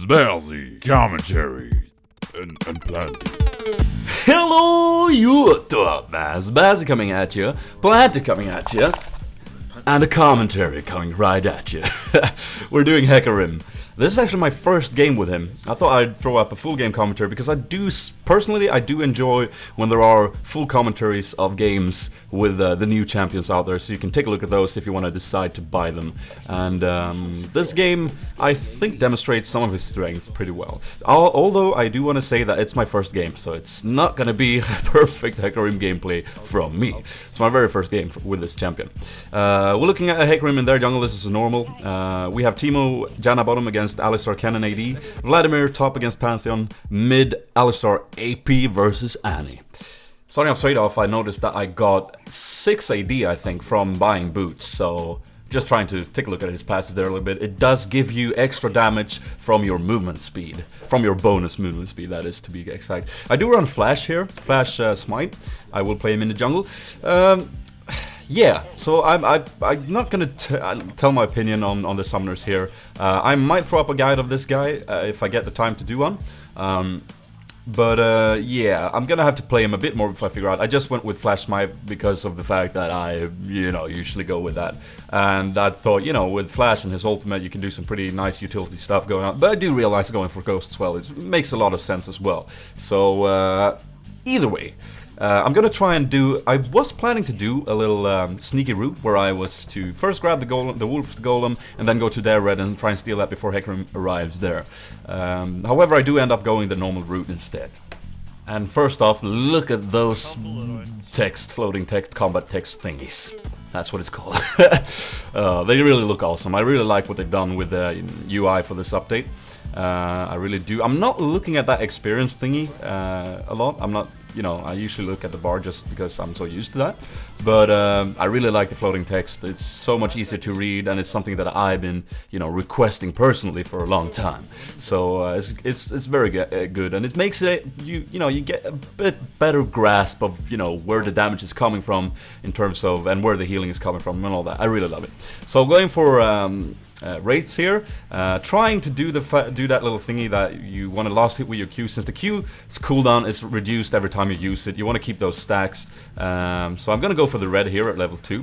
Bazzy, commentary, and planting. Hello YouTube, Bazzy coming at you, Planty coming at you, and a commentary coming right at you. We're doing Hecarim. This is actually my first game with him. I thought I'd throw up a full game commentary because personally I do enjoy when there are full commentaries of games with the new champions out there, so you can take a look at those if you want to decide to buy them. And this game, I think, demonstrates some of his strength pretty well. Although I do want to say that it's my first game, so it's not going to be perfect Hecarim gameplay from me. It's my very first game with this champion. We're looking at a Hecarim in their jungle. This is normal. We have Teemo, Janna bottom against Alistar, Kennen AD, Vladimir top against Pantheon, mid Alistar AP versus Annie. Starting off straight off, I noticed that I got 6 AD, I think, from buying boots, so just trying to take a look at his passive there a little bit. It does give you extra damage from your movement speed, from your bonus movement speed, that is, to be exact. I do run Flash here, Flash Smite. I will play him in the jungle. Yeah, so I'm not gonna tell my opinion on the summoners here. I might throw up a guide of this guy if I get the time to do one. Yeah, I'm gonna have to play him a bit more before I figure out. I just went with Flash Smite because of the fact that I, usually go with that. And I thought, with Flash and his ultimate, you can do some pretty nice utility stuff going on. But I do realize going for Ghost as well, it makes a lot of sense as well. So, either way. I'm gonna try and I was planning to do a little sneaky route where I was to first grab the Wolf's Golem and then go to their red and try and steal that before Hecarim arrives there. However, I do end up going the normal route instead. And first off, look at those floating text, combat text thingies. That's what it's called. They really look awesome. I really like what they've done with the UI for this update. I really do. I'm not looking at that experience thingy a lot. I'm not, I usually look at the bar just because I'm so used to that. But I really like the floating text. It's so much easier to read, and it's something that I've been, requesting personally for a long time. So it's very good, and it makes it you get a bit better grasp of where the damage is coming from in terms of, and where the healing is coming from and all that. I really love it. So going for Wraiths here, trying to do that little thingy that you want to last hit with your Q, since the Q's cooldown is reduced every time you use it. You want to keep those stacks, so I'm gonna go for the red here at level 2.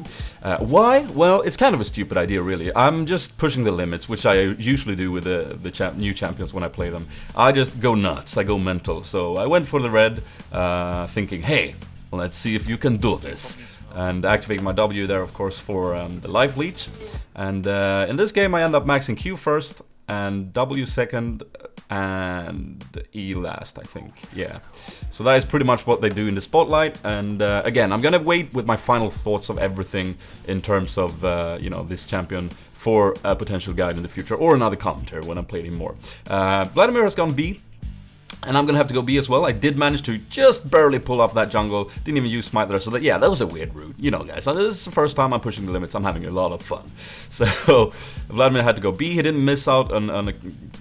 Why? Well, it's kind of a stupid idea, really. I'm just pushing the limits, which I usually do with the new champions when I play them. I just go nuts, I go mental. So I went for the red, thinking, hey, let's see if you can do this. And activating my W there, of course, for the life leech. And in this game I end up maxing Q first, and W second, and E last, I think. Yeah. So that is pretty much what they do in the spotlight. And again, I'm gonna wait with my final thoughts of everything in terms of this champion for a potential guide in the future, or another commentary when I'm playing him more. Vladimir has gone B. And I'm gonna have to go B as well. I did manage to just barely pull off that jungle. Didn't even use Smite there, so that was a weird route. Guys, this is the first time I'm pushing the limits. I'm having a lot of fun. So Vladimir had to go B. He didn't miss out on a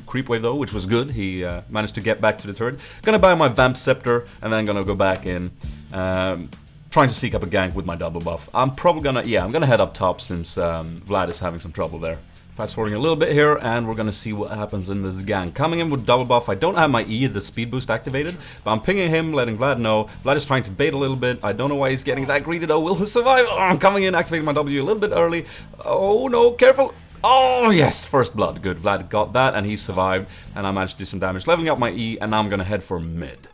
creep wave though, which was good. He managed to get back to the turret. Gonna buy my Vamp Scepter, and then gonna go back in. Trying to seek up a gank with my double buff. I'm probably gonna, I'm gonna head up top since Vlad is having some trouble there. Fast forwarding a little bit here, and we're gonna see what happens in this gang. Coming in with double buff. I don't have my E, the speed boost, activated, but I'm pinging him, letting Vlad know. Vlad is trying to bait a little bit. I don't know why he's getting that greedy though. Will he survive? Oh, I'm coming in, activating my W a little bit early. Oh no, careful. Oh yes, first blood. Good. Vlad got that, and he survived, and I managed to do some damage. Leveling up my E, and now I'm gonna head for mid.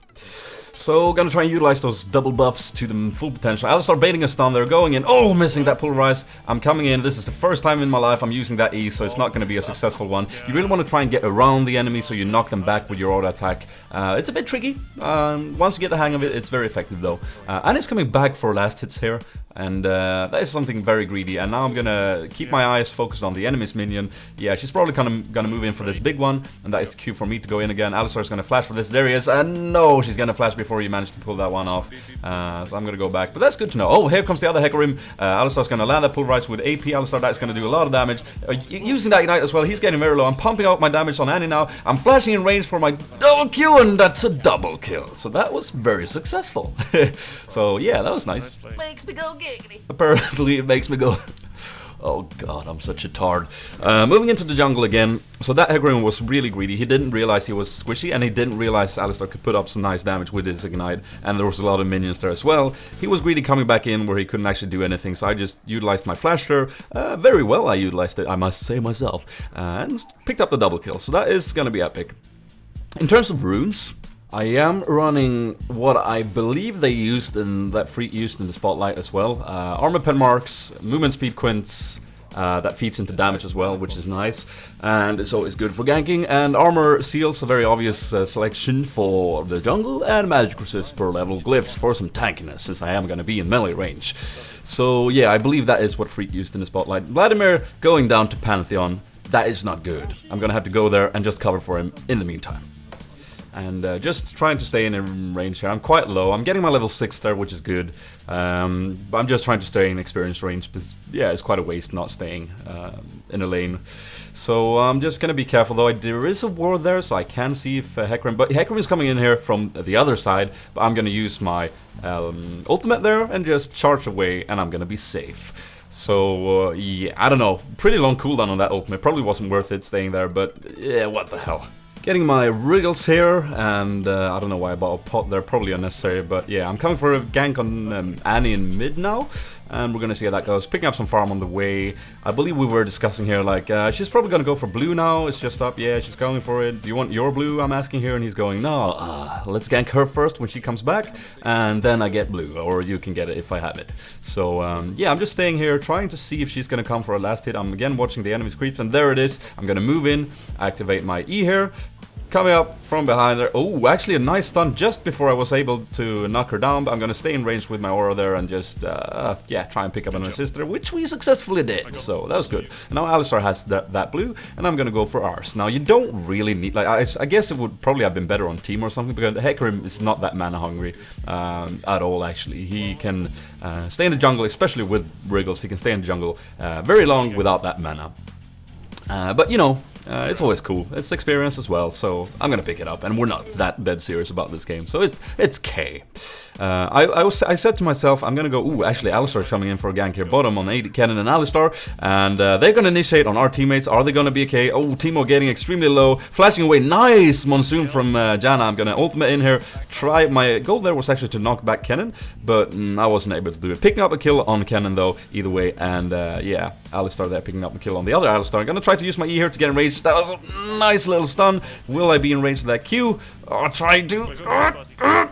So, gonna try and utilize those double buffs to the full potential. Alistar baiting a stun there, going in. Oh, missing that pulverize. I'm coming in. This is the first time in my life I'm using that E, so it's not gonna be a successful one. You really want to try and get around the enemy so you knock them back with your auto attack. It's a bit tricky. Once you get the hang of it, it's very effective though. And it's coming back for last hits here. And that is something very greedy. And now I'm gonna keep my eyes focused on the enemy's minion. Yeah, she's probably gonna move in for this big one, and that is the cue for me to go in again. Alistar's gonna flash for this. There he is. And no, she's gonna flash before you manage to pull that one off. So I'm gonna go back. But that's good to know. Oh, here comes the other Hecarim. Alistar's gonna land that pulverize with AP. Alistar, that's gonna do a lot of damage. Using that ignite as well. He's getting very low. I'm pumping out my damage on Annie now. I'm flashing in range for my double Q, and that's a double kill. So that was very successful. So yeah, that was nice. Makes me go giggity. Apparently it makes me go Oh god, I'm such a tard. Moving into the jungle again. So that Hecarim was really greedy. He didn't realize he was squishy, and he didn't realize Alistar could put up some nice damage with his Ignite, and there was a lot of minions there as well. He was greedy coming back in where he couldn't actually do anything, so I just utilized my flash there. Very well I utilized it, I must say myself, and picked up the double kill, so that is gonna be epic. In terms of runes, I am running what I believe they used in that Freak used in the Spotlight as well. Armor pen marks, movement speed quints, that feeds into damage as well, which is nice, and it's always good for ganking. And armor seals, a very obvious selection for the jungle, and magic resist per level glyphs for some tankiness, since I am going to be in melee range. So yeah, I believe that is what Freak used in the Spotlight. Vladimir going down to Pantheon, that is not good. I'm going to have to go there and just cover for him in the meantime. And just trying to stay in range here. I'm quite low. I'm getting my level 6 there, which is good. But I'm just trying to stay in experience range because, yeah, it's quite a waste not staying in a lane. So I'm just going to be careful, though. There is a ward there, so I can see if Hecarim... But Hecarim is coming in here from the other side. But I'm going to use my ultimate there and just charge away, and I'm going to be safe. So, yeah, I don't know. Pretty long cooldown on that ultimate. Probably wasn't worth it staying there, but yeah, what the hell. Getting my wriggles here, and I don't know why I bought a pot there, probably unnecessary, but yeah, I'm coming for a gank on Annie in mid now, and we're gonna see how that goes. Picking up some farm on the way. I believe we were discussing here, like, she's probably gonna go for blue now, it's just up, yeah, she's going for it. Do you want your blue, I'm asking here, and he's going, no, let's gank her first when she comes back, and then I get blue, or you can get it if I have it. So, yeah, I'm just staying here, trying to see if she's gonna come for a last hit. I'm again watching the enemy's creeps, and there it is. I'm gonna move in, activate my E here. Coming up from behind there. Oh, actually a nice stun just before I was able to knock her down. But I'm going to stay in range with my aura there and just, yeah, try and pick up an assist there, which we successfully did. So that was good. And now Alistar has that blue, and I'm going to go for ours. Now, you don't really need, like, I guess it would probably have been better on team or something, because Hecarim is not that mana hungry at all, actually. He can stay in the jungle, especially with Wriggles. He can stay in the jungle very long without that mana. But, you know, it's always cool. It's experience as well, so I'm gonna pick it up. And we're not that dead serious about this game, so it's K. I said to myself, I'm gonna go. Ooh, actually, Alistar's coming in for a gank here. Bottom on 8, Kennen and Alistar, and they're gonna initiate on our teammates. Are they gonna be okay? Oh, Teemo getting extremely low, flashing away. Nice Monsoon from Janna. I'm gonna ultimate in here. Try my goal there was actually to knock back Kennen, but I wasn't able to do it. Picking up a kill on Kennen though, either way, and yeah, Alistar there picking up the kill on the other Alistar. I'm gonna try to use my E here to get in range. That was a nice little stun. Will I be in range of that Q? I'll try to.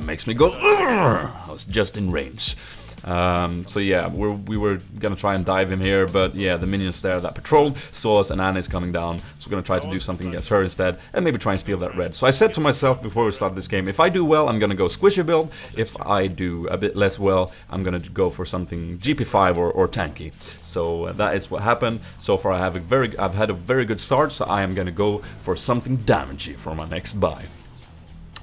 Makes me go. I was just in range. So yeah, we were gonna try and dive him here, but yeah, the minions there that patrolled saw us, and Anna's coming down, so we're gonna try to do something against her instead, and maybe try and steal that red. So I said to myself before we started this game, if I do well, I'm gonna go squishy build. If I do a bit less well, I'm gonna go for something GP5 or tanky. So that is what happened. So far, I've had a very good start, so I am gonna go for something damagey for my next buy.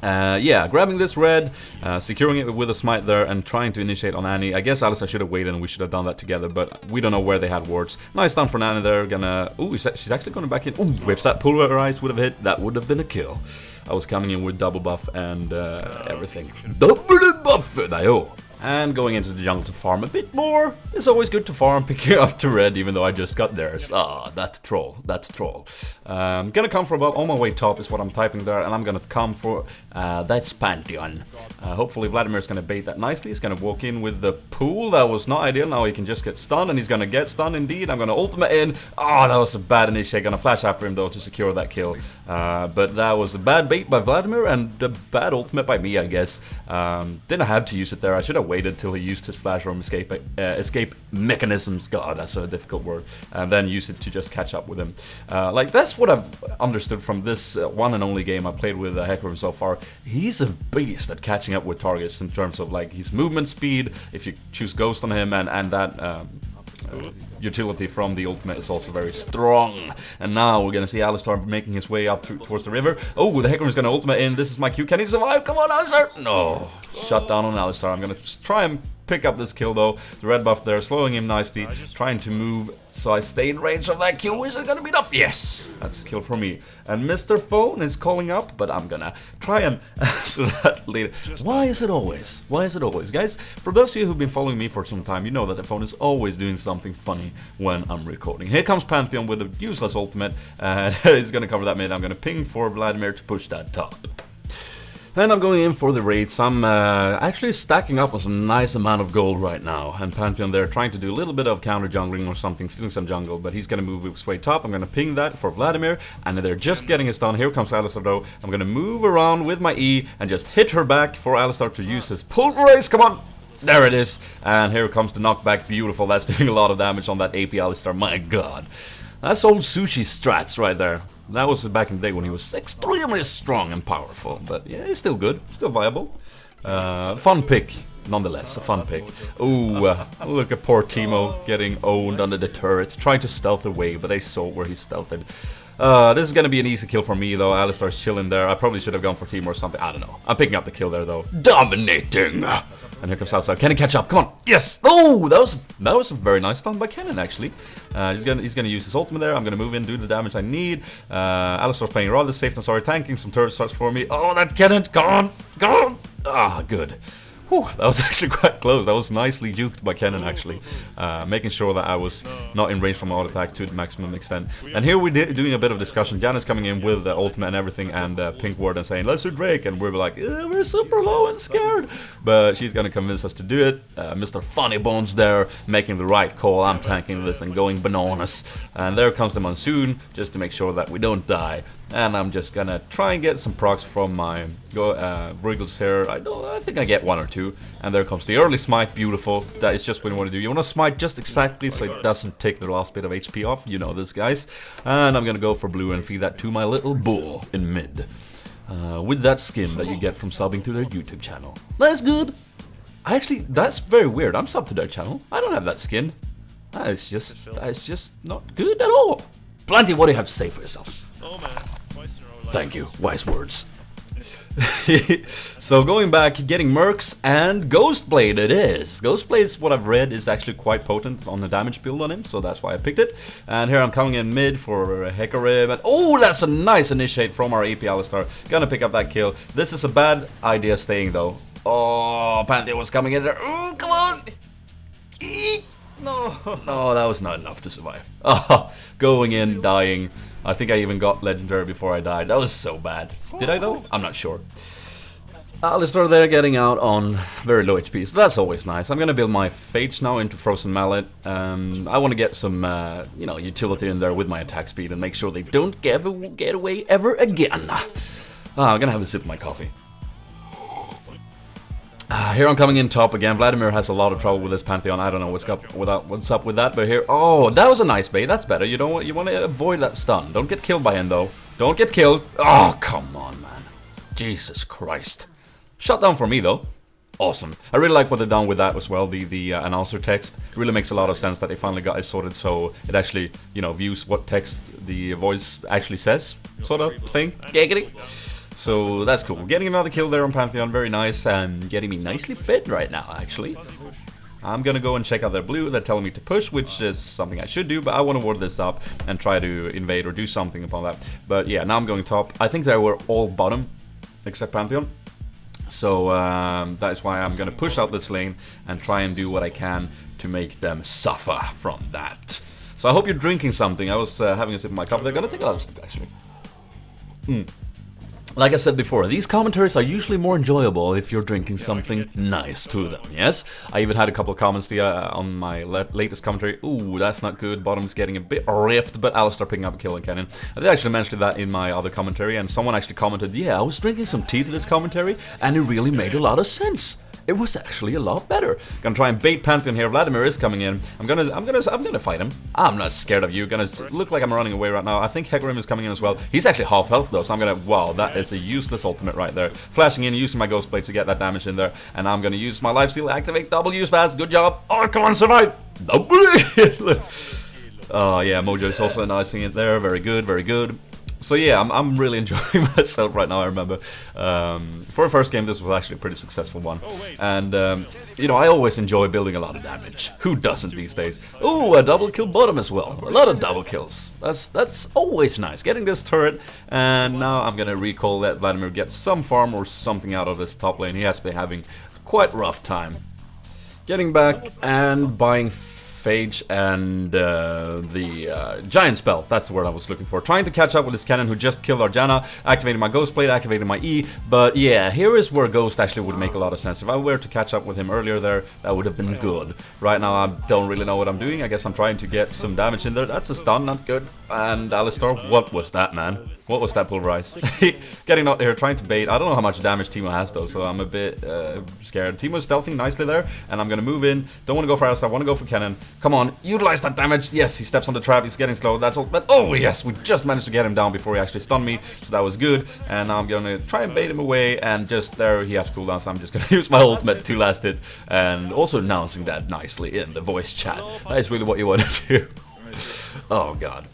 Yeah, grabbing this red, securing it with a smite there, and trying to initiate on Annie. I guess Alistar should have waited and we should have done that together, but we don't know where they had wards. Nice stun for Annie there, gonna... Ooh, she's actually going back in. Ooh, if that pulverize would have hit, that would have been a kill. I was coming in with double buff and everything. Double buff! And going into the jungle to farm a bit more. It's always good to farm, picking up the red, even though I just got theirs. Ah, that's troll, that's troll. Gonna come for about on my way top is what I'm typing there, and I'm gonna come for that's Pantheon. Hopefully Vladimir's gonna bait that nicely. He's gonna walk in with the pool. That was not ideal. Now he can just get stunned, and he's gonna get stunned indeed. I'm gonna ultimate in. Ah, that was a bad initiate. Gonna flash after him though to secure that kill. But that was a bad bait by Vladimir and a bad ultimate by me, I guess. Didn't have to use it there. I should have waited till he used his flash roam escape mechanisms. God, that's a difficult word. And then use it to just catch up with him. Like, that's what I've understood from this one and only game I've played with Hecarim so far. He's a beast at catching up with targets in terms of like his movement speed, if you choose Ghost on him, and that utility from the ultimate is also very strong. And now we're gonna see Alistar making his way up towards the river. Oh, the Hecarim is gonna ultimate in. This is my Q. Can he survive? Come on, Alistar! No. Shut down on Alistar. I'm gonna just try and pick up this kill though. The red buff there, slowing him nicely, trying to move So I stay in range of that kill, which is gonna be enough. Yes, that's a kill for me. And Mr. Phone is calling up, but I'm gonna try and answer that later. Why is it always? Why is it always? Guys, for those of you who've been following me for some time, you know that the phone is always doing something funny when I'm recording. Here comes Pantheon with a useless ultimate, and he's gonna cover that mid. I'm gonna ping for Vladimir to push that top. And I'm going in for the raids. I'm actually stacking up on some nice amount of gold right now. And Pantheon there trying to do a little bit of counter jungling or something, stealing some jungle. But he's going to move his way top. I'm going to ping that for Vladimir. And they're just getting his done. Here comes Alistar though. I'm going to move around with my E and just hit her back for Alistar to use his pulverize. Come on! There it is. And here comes the knockback. Beautiful. That's doing a lot of damage on that AP Alistar. My god. That's old Sushi strats right there. That was back in the day when he was extremely strong and powerful. But yeah, he's still good, still viable. Fun pick, nonetheless, a fun pick. Ooh, look at poor Teemo getting owned under the turret. Trying to stealth away, but they saw where he stealthed. This is gonna be an easy kill for me though. Alistar's chilling there. I probably should have gone for Teemo or something. I don't know. I'm picking up the kill there though. Dominating! And here comes outside. Can he catch up? Come on! Yes! Oh, that was a very nice stun by Kennen actually. He's gonna use his ultimate there. I'm gonna move in, do the damage I need. Alistar's playing rather safe than sorry, tanking some turret starts for me. Oh, that Kennen! Go on! Go on! Ah, good. Whew, that was actually quite close. That was nicely juked by Kennen actually, making sure that I was not in range from auto attack to the maximum extent. And here we're doing a bit of discussion. Janet's coming in with the ultimate and everything, and Pink Ward and saying, let's do Drake, and we're like, we're super low and scared. But she's gonna convince us to do it. Mr. Funny Bones there, making the right call. I'm tanking this and going bananas. And there comes the Monsoon, just to make sure that we don't die. And I'm just gonna try and get some procs from my Wriggles here. I think I get one or two. And there comes the early smite, beautiful. That is just what you want to do. You want to smite just exactly so it doesn't take the last bit of HP off. You know this, guys. And I'm gonna go for blue and feed that to my little bull in mid. With that skin that you get from subbing to their YouTube channel. That's good. Actually, that's very weird. I'm subbed to their channel. I don't have that skin. That's just not good at all. Plenty, what do you have to say for yourself? Oh man. Thank you, wise words. So going back, getting Mercs and Ghostblade it is. Ghostblade, what I've read, is actually quite potent on the damage build on him, so that's why I picked it. And here I'm coming in mid for Hecarim, and oh, that's a nice initiate from our AP Alistar. Gonna pick up that kill. This is a bad idea staying though. Oh, Pantheon was coming in there. Oh, come on! No, that was not enough to survive. Oh, going in, dying. I think I even got legendary before I died. That was so bad. Did I though? I'm not sure. Alistar there getting out on very low HP, so that's always nice. I'm gonna build my Fates now into Frozen Mallet. I want to get some, utility in there with my attack speed and make sure they don't get away ever again. I'm gonna have a sip of my coffee. Here I'm coming in top again. Vladimir has a lot of trouble with this Pantheon. I don't know what's up with that, but here... Oh, that was a nice bait. That's better. You want to avoid that stun. Don't get killed by him, though. Don't get killed. Oh, come on, man. Jesus Christ. Shut down for me, though. Awesome. I really like what they've done with that as well. The announcer text. It really makes a lot of sense that they finally got it sorted so it actually, views what text the voice actually says. Sort of thing. Giggity. So that's cool. Getting another kill there on Pantheon, very nice, and getting me nicely fed right now, actually. I'm gonna go and check out their blue. They're telling me to push, which is something I should do, but I want to ward this up and try to invade or do something upon that. But yeah, now I'm going top. I think they were all bottom, except Pantheon. So that is why I'm gonna push out this lane and try and do what I can to make them suffer from that. So I hope you're drinking something. I was having a sip of my coffee. They're gonna take a lot of sip, actually. Like I said before, these commentaries are usually more enjoyable if you're drinking something nice to them, yes? I even had a couple of comments on my latest commentary. Ooh, that's not good, bottom's getting a bit ripped, but Alistar picking up a kill and cannon. I did actually mention that in my other commentary, and someone actually commented, yeah, I was drinking some tea to this commentary, and it really made a lot of sense. It was actually a lot better. Gonna try and bait Pantheon here. Vladimir is coming in. I'm gonna fight him. I'm not scared of you. Gonna look like I'm running away right now. I think Hecarim is coming in as well. He's actually half health though, so I'm gonna... Wow, that is a useless ultimate right there. Flashing in, using my Ghostblade to get that damage in there, and I'm gonna use my lifesteal, activate double use pass. Good job. Oh, come on, survive. Double. Oh yeah, Mojo is also announcing it there. Very good, very good. So yeah, I'm really enjoying myself right now. I remember for a first game, this was actually a pretty successful one, and you know, I always enjoy building a lot of damage. Who doesn't these days? Ooh, a double kill bottom as well. A lot of double kills. That's always nice. Getting this turret, and now I'm gonna recall that Vladimir gets some farm or something out of this top lane. He has been having quite rough time. Getting back and buying Phage and the Giant Spell, that's the word I was looking for. Trying to catch up with this cannon who just killed Arjana, activating my Ghost Blade, activating my E, but yeah, here is where Ghost actually would make a lot of sense. If I were to catch up with him earlier there, that would have been good. Right now I don't really know what I'm doing. I guess I'm trying to get some damage in there. That's a stun, not good. And Alistar, what was that, man? What was that pulverize? Getting out there, trying to bait. I don't know how much damage Teemo has though, so I'm a bit scared. Teemo's stealthing nicely there, and I'm gonna move in. Don't want to go for Alistar, want to go for Cannon. Come on, utilize that damage. Yes, he steps on the trap, he's getting slow. That's all. But oh yes, we just managed to get him down before he actually stunned me, so that was good. And now I'm gonna try and bait him away, and just there he has cooldown, so I'm just gonna use my ultimate to last it, and also announcing that nicely in the voice chat. That is really what you want to do. Oh god.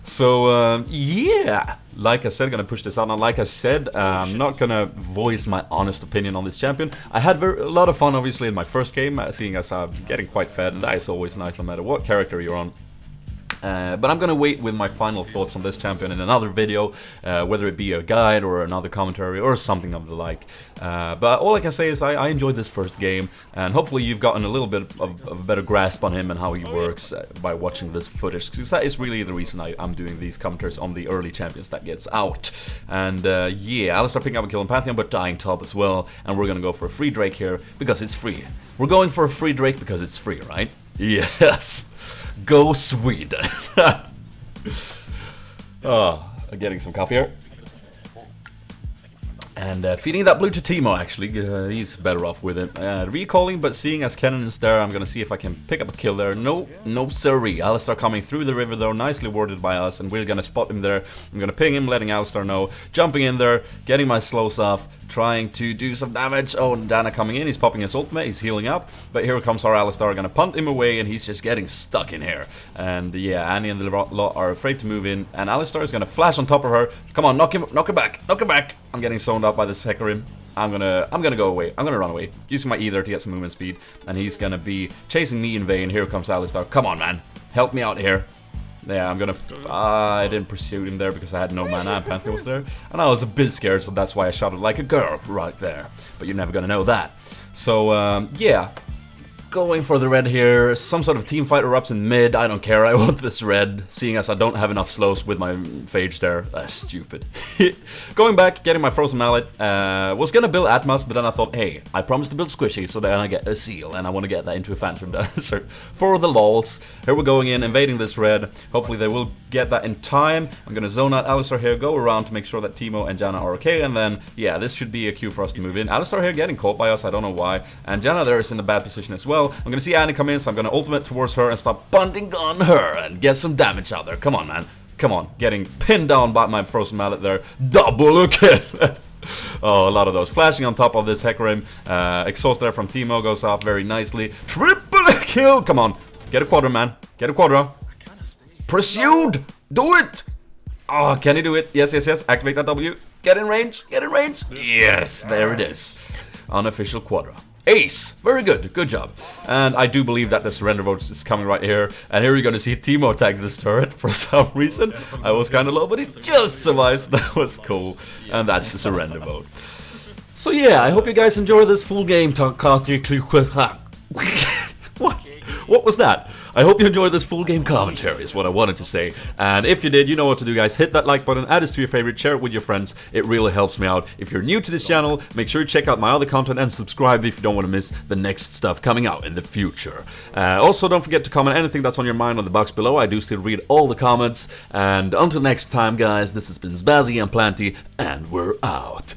So yeah, like I said, gonna push this out. Now, like I said, I'm not gonna voice my honest opinion on this champion. I had a lot of fun, obviously, in my first game, seeing as I'm getting quite fed, and that is always nice, no matter what character you're on. But I'm gonna wait with my final thoughts on this champion in another video, whether it be a guide or another commentary or something of the like. But all I can say is I enjoyed this first game, and hopefully you've gotten a little bit of a better grasp on him and how he works by watching this footage, because that is really the reason I'm doing these commentaries on the early champions that gets out. And yeah, Alistar picking up a kill on Pantheon, but dying top as well, and we're gonna go for a free Drake here because it's free. We're going for a free Drake because it's free, right? Yes. Go Sweden. Oh, getting some coffee here. And feeding that blue to Teemo, actually. He's better off with it. Recalling, but seeing as Cannon is there, I'm gonna see if I can pick up a kill there. No siree. Alistar coming through the river, though, nicely warded by us, and we're gonna spot him there. I'm gonna ping him, letting Alistar know. Jumping in there, getting my slows off, trying to do some damage. Oh, and Dana coming in, he's popping his ultimate, he's healing up. But here comes our Alistar, gonna punt him away, and he's just getting stuck in here. And yeah, Annie and the lot are afraid to move in, and Alistar is gonna flash on top of her. Come on, knock her back, knock her back. I'm getting zoned up by this Hecarim. I'm gonna go away. I'm gonna run away, using my ether to get some movement speed, and he's gonna be chasing me in vain. Here comes Alistar. Come on, man, help me out here. Yeah, I'm gonna. I didn't pursue him there because I had no mana and Pantheon was there, and I was a bit scared, so that's why I shouted like a girl right there. But you're never gonna know that. So yeah. Going for the red here, some sort of team fight erupts in mid, I don't care, I want this red, seeing as I don't have enough slows with my Phage there. That's stupid. Going back, getting my Frozen Mallet, was gonna build Atmos, but then I thought, hey, I promised to build Squishy, so then I get a seal, and I want to get that into a Phantom Dancer. For the lols, here we're going in, invading this red, hopefully they will get that in time. I'm gonna zone out Alistar here, go around to make sure that Teemo and Janna are okay, and then, yeah, this should be a cue for us to move in. Alistar here getting caught by us, I don't know why, and Janna there is in a bad position as well. I'm gonna see Annie come in, so I'm gonna ultimate towards her and start bunting on her and get some damage out there. Come on, man. Come on. Getting pinned down by my Frozen Mallet there. Double kill. Oh, a lot of those. Flashing on top of this Hecarim. Exhaust there from Teemo goes off very nicely. Triple kill. Come on. Get a Quadra, man. Get a Quadra. Pursued. Do it. Oh, can he do it? Yes, yes, yes. Activate that W. Get in range. Get in range. Yes, there it is. Unofficial Quadra. Ace! Very good, good job. And I do believe that the surrender vote is coming right here. And here you're gonna see Teemo tag this turret for some reason. I was kinda low, but he just survives. That was cool. And that's the surrender vote. So yeah, I hope you guys enjoy this full game. What was that? I hope you enjoyed this full game commentary is what I wanted to say. And if you did, you know what to do, guys. Hit that like button, add this to your favorite, share it with your friends. It really helps me out. If you're new to this channel, make sure you check out my other content and subscribe if you don't want to miss the next stuff coming out in the future. Also, don't forget to comment anything that's on your mind on the box below. I do still read all the comments. And until next time, guys, this has been Spazzy and Planty, and we're out.